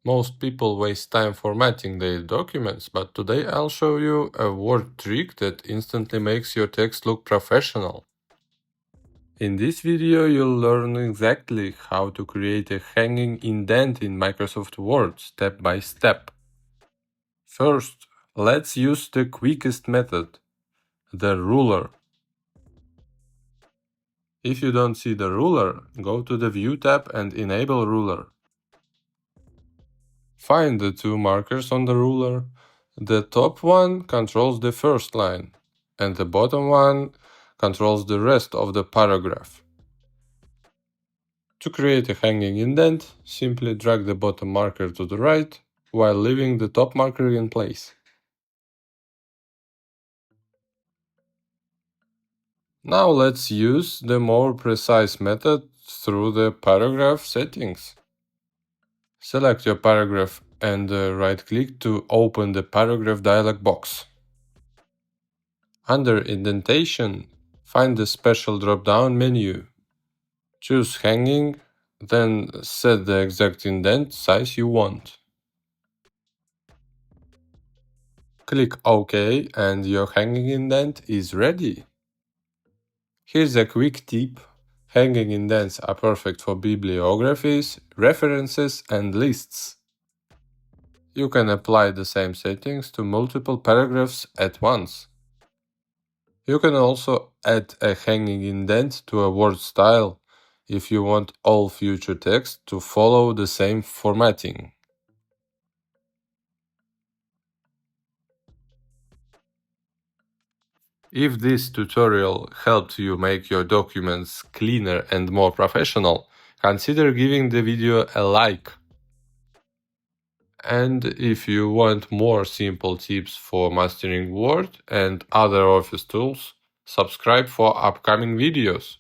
Most people waste time formatting their documents, but today I'll show you a word trick that instantly makes your text look professional. In this video, you'll learn exactly how to create a hanging indent in Microsoft Word step by step. First, let's use the quickest method, the ruler. If you don't see the ruler, go to the View tab and enable ruler. Find the two markers on the ruler. The top one controls the first line, and the bottom one controls the rest of the paragraph. To create a hanging indent, simply drag the bottom marker to the right, while leaving the top marker in place. Now let's use the more precise method through the paragraph settings. Select your paragraph and right-click to open the paragraph dialog box. Under Indentation, find the special drop-down menu. Choose Hanging, then set the exact indent size you want. Click OK and your hanging indent is ready. Here's a quick tip. Hanging indents are perfect for bibliographies, references, and lists. You can apply the same settings to multiple paragraphs at once. You can also add a hanging indent to a word style if you want all future text to follow the same formatting. If this tutorial helped you make your documents cleaner and more professional, consider giving the video a like. And if you want more simple tips for mastering Word and other Office tools, subscribe for upcoming videos.